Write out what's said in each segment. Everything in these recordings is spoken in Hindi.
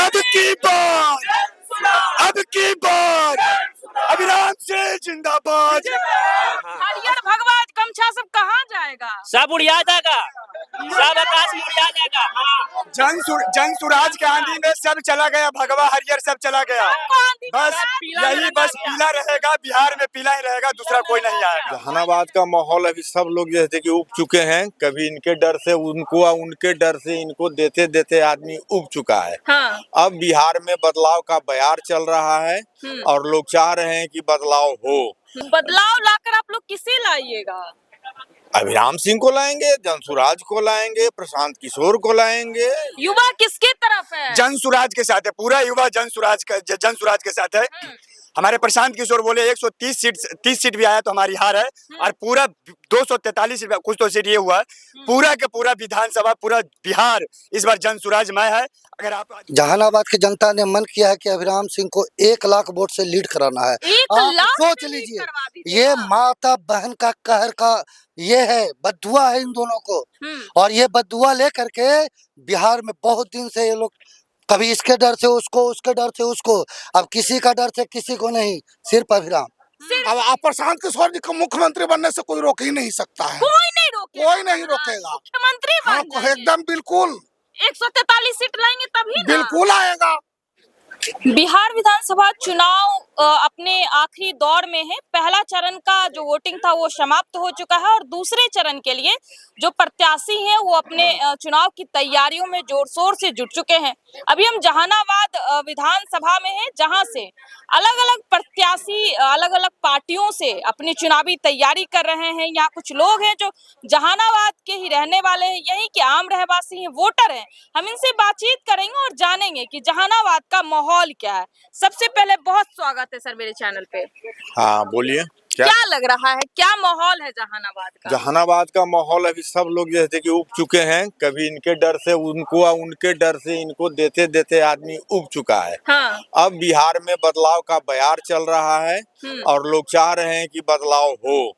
अब की बार अब की बार अभिराम सिंह जिंदाबाद। हरियर भगवा गमछा सब कहाँ जाएगा? सब उड़िया जाएगा, सब आकाश में उड़िया जाएगा। हाँ। जन सुराज के आंधी में सब चला गया, भगवा हरियर सब चला गया। बस यही बस पीला रहेगा, बिहार में पीला ही रहेगा, दूसरा कोई नहीं आएगा। जहानाबाद का माहौल अभी सब लोग जैसे कि उब चुके हैं। कभी इनके डर से उनको, उनके डर से इनको देते देते आदमी उब चुका है। हाँ। अब बिहार में बदलाव का बयार चल रहा है और लोग चाह रहे हैं कि बदलाव हो। बदलाव लाकर आप लोग किसे लाइएगा? अभिराम सिंह को लाएंगे, जनसुराज को लाएंगे, प्रशांत किशोर को लाएंगे। युवा किसके तरफ है? जन सुराज के साथ है, पूरा युवा जन सुराज के साथ है। हमारे प्रशांत किशोर बोले 130 सीट भी आया तो हमारी हार है, और पूरा 243 कुछ तो सीट ये हुआ, पूरा का पूरा विधानसभा, पूरा बिहार इस बार जन सुराजमय है। अगर आप जहानाबाद की जनता ने मन किया है कि अभिराम सिंह को 1 लाख वोट से लीड कराना है। 1 लाख सोच लीजिए, ये माता बहन का कहर का ये है, बद्दुआ है इन दोनों को। और ये बद्दुआ लेकर के बिहार में बहुत दिन से ये लोग कभी इसके डर से उसको, उसके डर से उसको, अब किसी का डर से किसी को नहीं, सिर्फ अभिराम। अब आप प्रशांत किशोर जी को मुख्यमंत्री बनने से कोई रोक ही नहीं सकता है। कोई नहीं रोकेगा। मुख्यमंत्री हाँ, एकदम बिल्कुल 143 सीट लाएंगे तभी ना? बिल्कुल आएगा। बिहार विधानसभा चुनाव अपने आखिरी दौर में है। पहला चरण का जो वोटिंग था वो समाप्त हो चुका है और दूसरे चरण के लिए जो प्रत्याशी हैं वो अपने चुनाव की तैयारियों में जोर शोर से जुट चुके हैं। अभी हम जहानाबाद विधानसभा में हैं, जहां से अलग अलग प्रत्याशी अलग अलग पार्टियों से अपनी चुनावी तैयारी कर रहे हैं। यहाँ कुछ लोग हैं जो जहानाबाद के ही रहने वाले हैं, यहीं के आम रहवासी हैं, वोटर हैं। हम इनसे बातचीत करेंगे और जानेंगे कि जहानाबाद का माहौल क्या है। सबसे पहले बहुत स्वागत है सर मेरे चैनल पे। हाँ बोलिए, क्या लग रहा है, क्या माहौल है जहानाबाद का? जहानाबाद का माहौल अभी सब लोग जैसे कि उब चुके हैं। कभी इनके डर से उनको, उनके डर से इनको देते देते आदमी उब चुका है। हाँ। अब बिहार में बदलाव का बयार चल रहा है और लोग चाह रहे हैं कि बदलाव हो।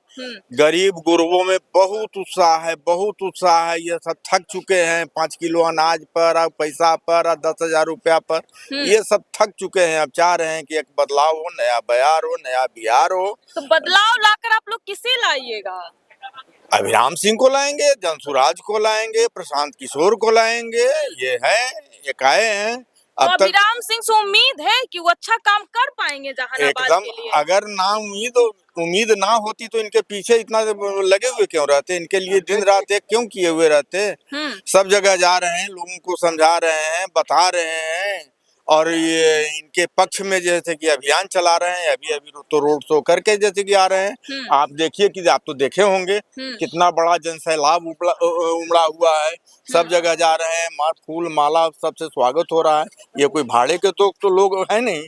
गरीब गुरबों में बहुत उत्साह है, बहुत उत्साह है। ये सब थक चुके हैं 5 किलो अनाज पर, पैसा पर, 10,000 रुपया पर, ये सब थक चुके हैं। अब चाह रहे हैं कि एक बदलाव हो, नया बयार हो, नया बिहार हो। तो बदलाव लाकर आप लोग किसे लाइएगा? अभिराम सिंह को लाएंगे, जनसुराज को लाएंगे, प्रशांत किशोर को लाएंगे। ये है, एक आए हैं। तो अभिराम सिंह से उम्मीद है कि वो अच्छा काम कर पाएंगे जहानाबाद के लिए? अगर ना उम्मीद ना होती तो इनके पीछे इतना लगे हुए क्यों रहते? इनके लिए दिन रात एक क्यों किए हुए रहते? सब जगह जा रहे हैं, लोगों को समझा रहे हैं, बता रहे हैं, और ये इनके पक्ष में जैसे कि अभियान चला रहे हैं। अभी तो रोड शो करके जैसे कि आ रहे हैं। आप देखिए कि आप तो देखे होंगे कितना बड़ा जनसैलाब उमड़ा हुआ है। सब जगह जा रहे हैं, फूल माला सबसे स्वागत हो रहा है। ये कोई भाड़े के तो लोग है नहीं,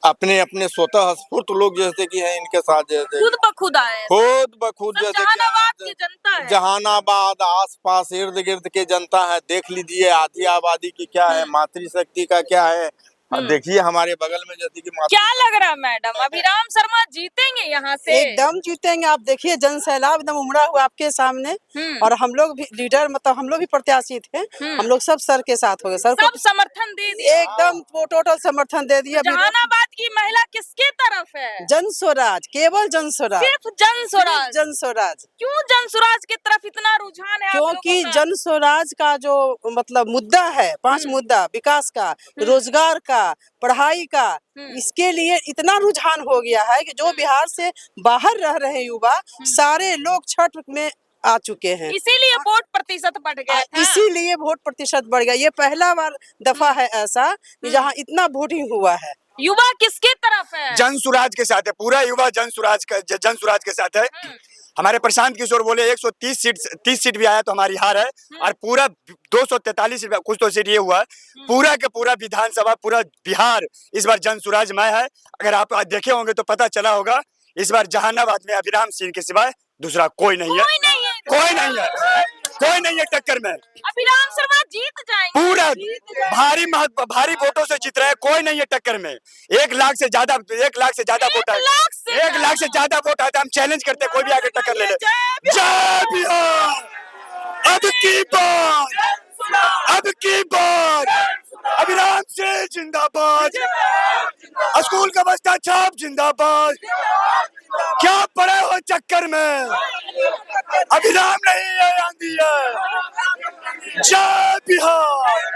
अपने अपने स्वतः स्फूर्त लोग जैसे कि हैं इनके साथ, जैसे खुद बखुद आए, खुद बखुद जैसे जहानाबाद की जनता है। जहानाबाद आस पास इर्द गिर्द के जनता है। देख लीजिए आधी आबादी की क्या है, मातृशक्ति का क्या है। देखिए हमारे बगल में जैसे कि क्या लग रहा है मैडम, अभिराम शर्मा जीतेंगे यहाँ से? एकदम जीतेंगे। आप देखिए जन सैलाब एकदम उमड़ा हुआ आपके सामने, और हम लोग भी लीडर, मतलब हम लोग भी प्रत्याशी थे। हम लोग सब सर के साथ हो गए, सर सब समर्थन दे दिए, एकदम टोटल समर्थन दे दिया। जहानाबाद की महिला किसके तरफ है? जन स्वराज, केवल जन स्वराज, सिर्फ जन स्वराज। जन स्वराज। क्यों जन स्वराज की तरफ इतना रुझान है? क्योंकि जन स्वराज का जो मतलब मुद्दा है, 5 मुद्दा, विकास का, रोजगार का, पढ़ाई का, इसके लिए इतना रुझान हो गया है कि जो बिहार से बाहर रह रहे युवा सारे लोग छठ में आ चुके हैं। इसीलिए वोट प्रतिशत बढ़ गया था। इसीलिए वोट प्रतिशत बढ़ गया। ये पहला बार दफा है ऐसा कि जहाँ इतना वोटिंग हुआ है। युवा किसके तरफ है? जन सुराज के साथ है, पूरा युवा जन सुराज के साथ है। हमारे प्रशांत किशोर बोले 130 सीट भी आया तो हमारी हार है, और पूरा 243 कुछ तो सीट ये हुआ, पूरा का पूरा विधानसभा, पूरा बिहार इस बार जन सुराजमय है। अगर आप देखे होंगे तो पता चला होगा, इस बार जहानाबाद में अभिराम सिंह के सिवाय दूसरा कोई नहीं है, कोई नहीं है टक्कर में। अभिराम शर्मा जीत जाएंगे, पूरा भारी वोटों से जीत रहे हैं, कोई नहीं है टक्कर में। 1 लाख से ज्यादा वोट है, 1 लाख से ज्यादा वोट आता है। हम चैलेंज करते हैं, कोई भी आगे टक्कर ले ले। जय बिहार, अब की बार अभिराम सिंह जिंदाबाद, स्कूल का बस्ता छाप जिंदाबाद। क्या पड़े हो चक्कर में, अभिराम नहीं है आंधी है। जय बिहार।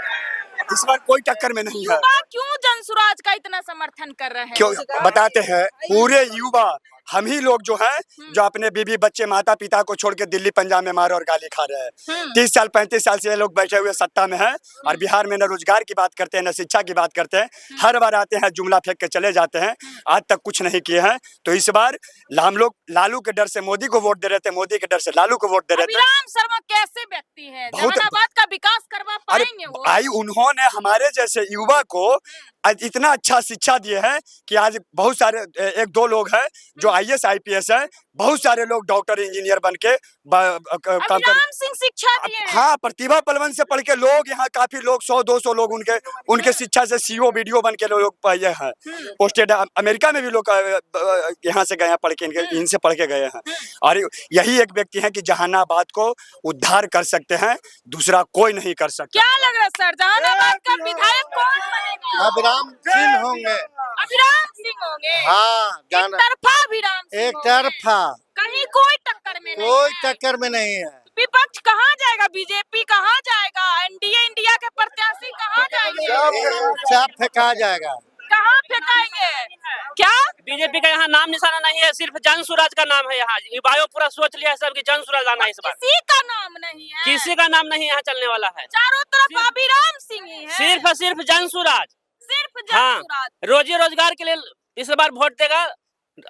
इस बार कोई टक्कर में नहीं है। युवा क्यों जनसुराज का इतना समर्थन कर रहे हैं? क्यों बताते हैं, पूरे युवा हम ही लोग जो हैं जो अपने बीबी बच्चे माता पिता को छोड़ के दिल्ली पंजाब में मार और गाली खा रहे हैं। 30 साल 35 साल से ये लोग बैठे हुए सत्ता में हैं और बिहार में न रोजगार की बात करते हैं न शिक्षा की बात करते हैं। हर बार आते हैं जुमला फेंक के चले जाते हैं, आज तक कुछ नहीं किए हैं। तो इस बार हम लोग लालू के डर से मोदी को वोट दे रहे थे, मोदी के डर से लालू को वोट दे रहे थे। अभिराम शर्मा कैसे व्यक्ति है, जहानाबाद का विकास करवा पाएंगे वो? भाई उन्होंने हमारे जैसे युवा को आज इतना अच्छा शिक्षा दिए हैं कि आज बहुत सारे एक दो लोग हैं जो IAS IPS हैं, बहुत सारे लोग डॉक्टर इंजीनियर बन के काम कर। अभिराम सिंह शिक्षा दिए हैं। हाँ, प्रतिभा पलवन से पढ़ के लोग यहाँ काफी लोग 100-200 लोग उनके शिक्षा से CO BDO बन के लोग ये हैं पोस्टेड। अमेरिका में भी लोग यहाँ से गए हैं पढ़ के, इनसे पढ़ के गए हैं। और यही एक व्यक्ति है कि जहानाबाद को उद्धार कर सकते हैं, दूसरा कोई नहीं कर सकता। क्या लग रहा है सर, जहानाबाद का विधायक कौन बनेगा? अभिराम सिंह होंगे। अभिराम सिंह होंगे? हाँ, एक तरफा अभिराम सिंह एक होंगे। तरफा, कहीं कोई टक्कर में नहीं कोई है। टक्कर में नहीं है। विपक्ष कहाँ जाएगा, बीजेपी कहाँ जाएगा, NDA इंडिया के प्रत्याशी कहाँ जाएंगे? सब फेंका जाएगा। कहाँ फेंकाएंगे? क्या बीजेपी का यहाँ नाम निशाना नहीं है, सिर्फ जनसुराज का नाम है। यहाँ युवाओं पूरा सोच लिया है सब कि जनसुराज आना है इस बार। किसी का नाम नहीं है, किसी का नाम नहीं यहाँ चलने वाला है, चारों तरफ अभिराम सिंह ही है। सिर्फ और सिर्फ जनसुराज। सिर्फ हाँ, जनसुराज। रोजी रोजगार के लिए इस बार वोट देगा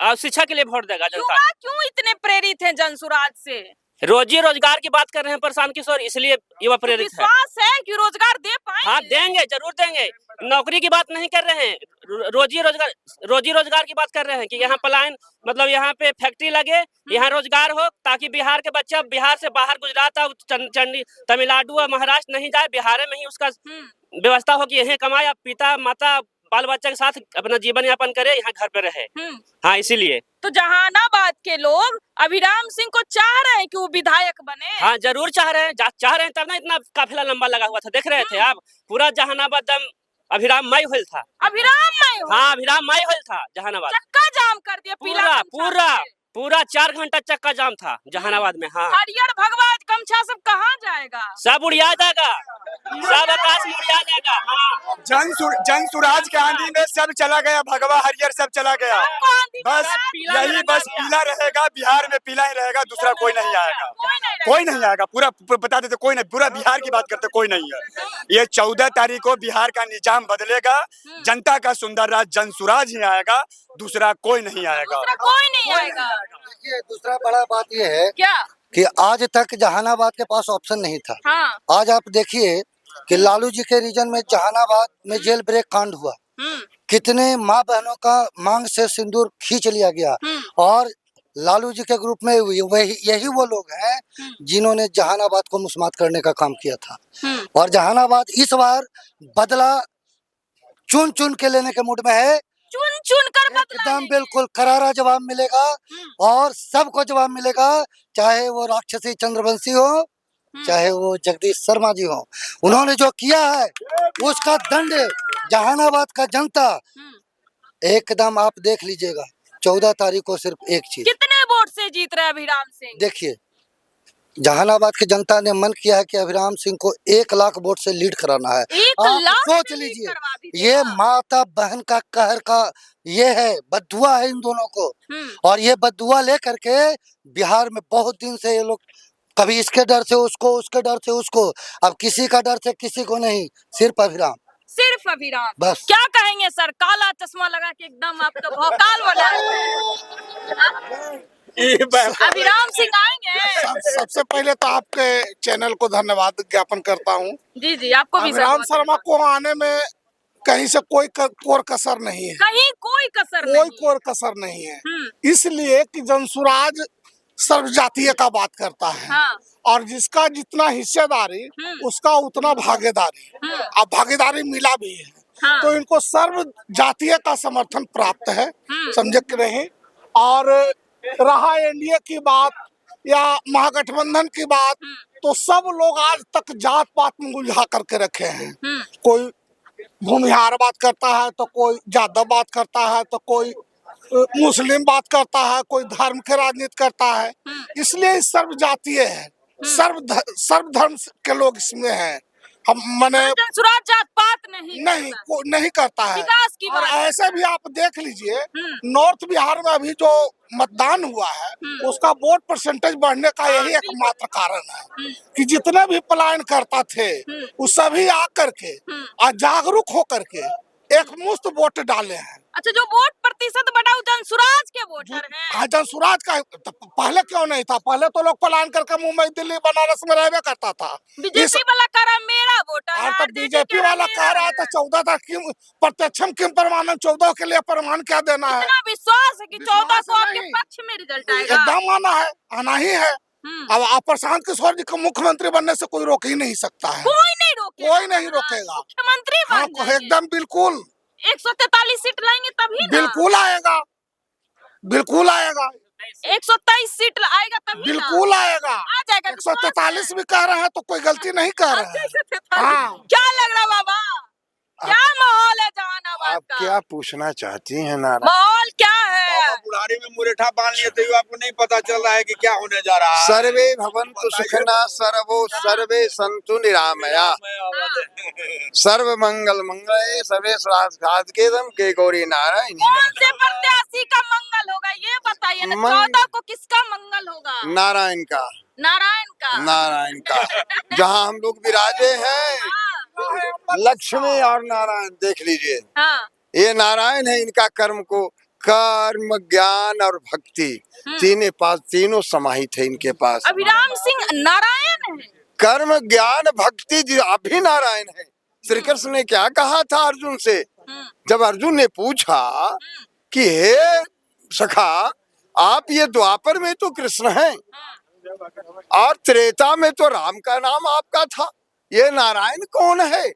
और शिक्षा के लिए वोट देगा जनता। युवा क्यों इतने प्रेरित हैं जनसुराज से? रोजी रोजगार की बात कर रहे हैं प्रशांत किशोर, इसलिए युवा प्रेरित है। विश्वास है कि रोजगार दे पाएंगे? हाँ देंगे, जरूर देंगे। नौकरी की बात नहीं कर रहे हैं, रोजी रोजगार की बात कर रहे हैं कि यहाँ पलायन मतलब यहाँ पे फैक्ट्री लगे, यहाँ रोजगार हो, ताकि बिहार के बच्चे बिहार से बाहर गुजरात और चंडी तमिलनाडु और महाराष्ट्र नहीं जाए, बिहार में ही उसका व्यवस्था हो कि यहीं कमाए, पिता माता बाल बच्चा के साथ अपना जीवन यापन करे, यहाँ घर पे रहे। हाँ इसीलिए तो जहानाबाद के लोग अभिराम सिंह को चाह रहे हैं कि वो विधायक बने। हाँ जरूर चाह रहे हैं, चाह रहे हैं, तब ना इतना काफिला लंबा लगा हुआ था, देख रहे थे आप, पूरा जहानाबाद दम अभिराममय होल था। अभिराममय हो? हाँ अभिराममय होल था जहानाबाद, चक्का जाम कर दिया पीला पूरा पूरा 4 घंटा चक्का जाम था जहानाबाद में। हाँ हरियर भगवा गमछा सब कहाँ जाएगा? सब उड़िया जाएगा, सब आकाश में उड़िया जाएगा। हाँ जनसुराज के आंधी में सब चला गया, भगवा हरियर सब चला गया। बस यही बस पीला रहेगा, बिहार में पीला ही रहेगा, दूसरा कोई नहीं आएगा, कोई नहीं आएगा। पूरा बता देते कोई नहीं, पूरा बिहार की बात करते कोई नहीं है। ये 14 तारीख को बिहार का निजाम बदलेगा, जनता का सुंदर राज जनसुराज ही आएगा, दूसरा कोई नहीं आएगा। दूसरा कोई नहीं आएगा। देखिए, दूसरा बड़ा बात ये है क्या कि आज तक जहानाबाद के पास ऑप्शन नहीं था। हाँ। आज आप देखिए कि लालू जी के रीजन में जहानाबाद में जेल ब्रेक कांड हुआ, कितने माँ बहनों का मांग से सिंदूर खींच लिया गया। और लालू जी के ग्रुप में यही वो लोग हैं जिन्होंने जहानाबाद को मुस्मात करने का काम किया था। और जहानाबाद इस बार बदला चुन चुन के लेने के मूड में है, चुन कर एकदम बिल्कुल करारा जवाब मिलेगा और सबको जवाब मिलेगा, चाहे वो राक्षसी चंद्रवंशी हो, चाहे वो जगदीश शर्मा जी हो। उन्होंने जो किया है उसका दंड जहानाबाद का जनता एकदम आप देख लीजिएगा। 14 तारीख को सिर्फ एक चीज, कितने वोट से जीत रहे अभिराम सिंह? देखिए, जहानाबाद की जनता ने मन किया है कि अभिराम सिंह को 1 लाख वोट से लीड कराना है। 1 आप लाख सोच लीजिए, ये माता बहन का कहर का ये है, बद्दुआ है इन दोनों को। और ये बद्दुआ लेकर के बिहार में बहुत दिन से ये लोग कभी इसके डर से उसको, उसके डर से उसको, अब किसी का डर से किसी को नहीं, सिर्फ अभिराम, सिर्फ अभिराम। बस। क्या कहेंगे सर, काला चश्मा लगा के एकदम आप तो भौकाल वाला अभिराम सिंह आएंगे? सबसे पहले तो आपके चैनल को धन्यवाद ज्ञापन करता हूँ। जी जी, आपको भी अभिराम शर्मा को आने में कहीं से कोई कोर कसर नहीं है, कहीं कोई कसर कोई नहीं। कोर कसर नहीं है। इसलिए कि जनसुराज सर्वजातीय का बात करता है। हाँ। और जिसका जितना हिस्सेदारी उसका उतना भागीदारी, अब भागीदारी मिला भी है। हाँ। तो इनको सर्व जातीय का समर्थन प्राप्त है, समझे कि नहीं। और रहा एनडीए की बात या महागठबंधन की बात, तो सब लोग आज तक जात पात में उलझा करके रखे हैं। कोई भूमिहार बात करता है, तो कोई यादव बात करता है, तो कोई मुस्लिम बात करता है, कोई धर्म के राजनीति करता है। इसलिए सर्व जातीय है, सर्व धर्म के लोग इसमें हैं। हम मने जनसुराज जात पात नहीं नहीं करता है। विकास की और बात ऐसे भी आप देख लीजिए, नॉर्थ बिहार में अभी जो मतदान हुआ है उसका वोट परसेंटेज बढ़ने का यही एकमात्र कारण है कि जितने भी पलायन करता थे वो सभी आकर के और जागरूक होकर के एक मुश्त वोट डाले हैं। अच्छा, जो वोट प्रतिशत बढ़ा वो जनसुराज के वोटर हैं। हाँ, जनसुराज का तो पहले क्यों नहीं था? पहले तो लोग पलायन करके मुंबई, दिल्ली, बनारस में रहने करता था। बीजेपी वाला कह रहा मेरा वोटर है, तो बीजेपी वाला कह रहा था 14 था, क्यों प्रत्यक्षम किम प्रमाणम, 14 के लिए प्रमाण क्या देना है? इतना विश्वास है कि 14 को आपके नहीं। पक्ष में रिजल्ट आएगा। एकदम आना है, आना ही है। अब आप प्रशांत किशोर जी को मुख्यमंत्री बनने से कोई रोक ही नहीं सकता है। कोई नहीं रोकेगा, कोई नहीं रोकेगा। मुख्यमंत्री हाँ, बन जाएंगे। एकदम बिल्कुल 143 सीट लाएंगे तभी ना। बिल्कुल आएगा, बिल्कुल आएगा, 123 सीट आएगा तभी बिल्कुल आएगा। आ जाएगा। 143 भी कह रहे हैं तो कोई गलती नहीं कर रहे हैं। हाँ। क्या लग रहा बाबा, क्या माहौल है जहानाबाद आप का? क्या पूछना चाहती हैं नारा? माहौल क्या है? बुढ़ारी में मुरेठा बांध लिए थे, आपको नहीं पता चल रहा है कि क्या होने जा रहा है। सर्वे भवन्तु सुखिनः सर्वो सर्वे सन्तु निरामया सर्व मंगल मंगले सर्वे साधकेदम के गौरी नारायणी। कौन से प्रत्याशी का मंगल होगा ये बताइए ना। 14 को किसका मंगल होगा? नारायण का, नारायण का। नारायण का। जहाँ हम लोग विराजे हैं लक्ष्मी और नारायण, देख लीजिए हाँ। ये नारायण है, इनका कर्म को कर्म ज्ञान और भक्ति तीनों समाहित है इनके पास। अभिराम सिंह नारायण है। कर्म ज्ञान भक्ति अभी नारायण है। श्री कृष्ण ने क्या कहा था अर्जुन से? जब अर्जुन ने पूछा कि हे सखा, आप ये द्वापर में तो कृष्ण हैं और त्रेता में तो राम का नाम आपका था, ये नारायण कौन है?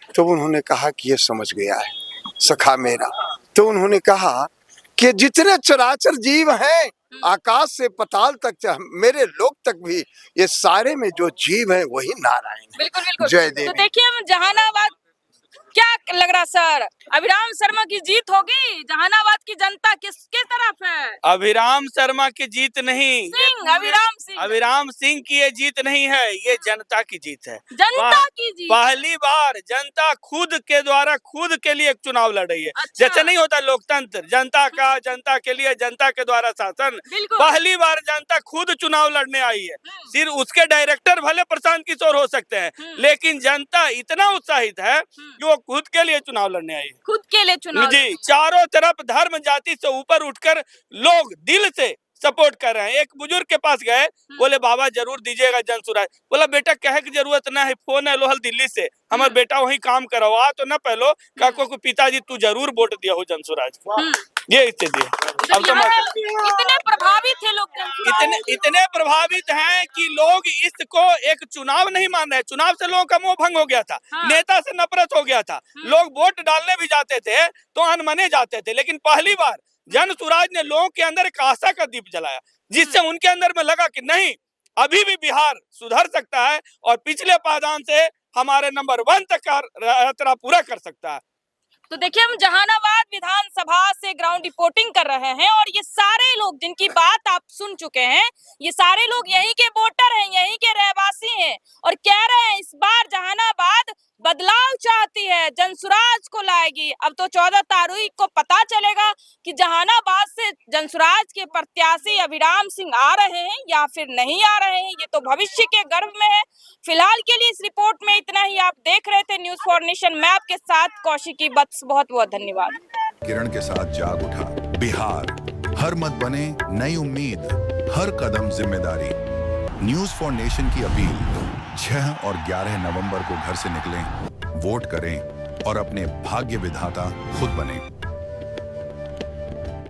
तो उन्होंने कहा कि ये समझ गया है सखा मेरा। तो उन्होंने कहा कि जितने चराचर जीव हैं आकाश से पताल तक, मेरे लोक तक भी, ये सारे में जो जीव है वही नारायण है। बिल्कुल बिल्कुल। जय देवी। तो देखिए हम जहानाबाद, क्या लग रहा सर, अभिराम शर्मा की जीत होगी? जहानाबाद की जनता किसके तरफ है? अभिराम शर्मा की जीत नहीं, अभिराम सिंह की ये जीत नहीं है, ये जनता की जीत है। जनता की जीत। पहली बार जनता खुद के द्वारा खुद के लिए एक चुनाव लड़ रही है। अच्छा। जैसे नहीं होता लोकतंत्र, जनता का, जनता के लिए, जनता के द्वारा शासन। पहली बार जनता खुद चुनाव लड़ने आई है। सिर्फ उसके डायरेक्टर भले प्रशांत किशोर हो सकते हैं, लेकिन जनता इतना उत्साहित है कि वो खुद के लिए चुनाव लड़ने आई है। खुद के लिए चुनाव जी, चारों तरफ धर्म जाति से ऊपर उठकर लोग दिल से सपोर्ट कर रहे हैं। एक बुजुर्ग के पास गए, बोले बाबा जरूर दीजिएगा जनसुराज। बोला बेटा कहे की जरूरत ना है, फोन है लोहल दिल्ली से, हमारे बेटा वही काम कराओ, आ तो न पहलो काको को पिताजी तू जरूर वोट दिया हो जनसुराज को। ये स्थिति है। अब तो इतने प्रभावित थे लोग, इतने प्रभावित हैं कि लोग इसको एक चुनाव नहीं मान रहे। चुनाव से लोगों का मोह भंग हो गया था, नेता से नफरत हो गया था, लोग वोट डालने भी जाते थे तो अनमने जाते थे। लेकिन पहली बार जनसुराज ने लोगों के अंदर एक आशा का दीप जलाया, जिससे उनके अंदर में लगा कि नहीं, अभी भी बिहार सुधर सकता है और पिछले पायदान से हमारे नंबर 1 तक का यात्रा पूरा कर सकता है। तो देखिए हम जहानाबाद विधानसभा से ग्राउंड रिपोर्टिंग कर रहे हैं और ये सारे लोग जिनकी बात आप सुन चुके हैं, ये सारे लोग यहीं के वोटर हैं, यहीं के रहवासी हैं और कह रहे हैं इस बार जहानाबाद बदलाव चाहती है, जनसुराज को लाएगी। अब तो 14 तारीख को पता चलेगा कि जहानाबाद से जनसुराज के प्रत्याशी अभिराम सिंह आ रहे हैं या फिर नहीं आ रहे हैं, ये तो भविष्य के गर्भ में है। फिलहाल के लिए इस रिपोर्ट में इतना ही। आप देख रहे थे न्यूज़ फॉर नेशन, मैं आपके साथ कौशिकी बत्स। बहुत बहुत धन्यवाद। किरण के साथ जाग उठा बिहार, हर मत बने नई उम्मीद, हर कदम जिम्मेदारी। न्यूज़ फॉर नेशन की अपील, 6 और 11 नवंबर को घर से निकलें, वोट करें और अपने भाग्य विधाता खुद बनें।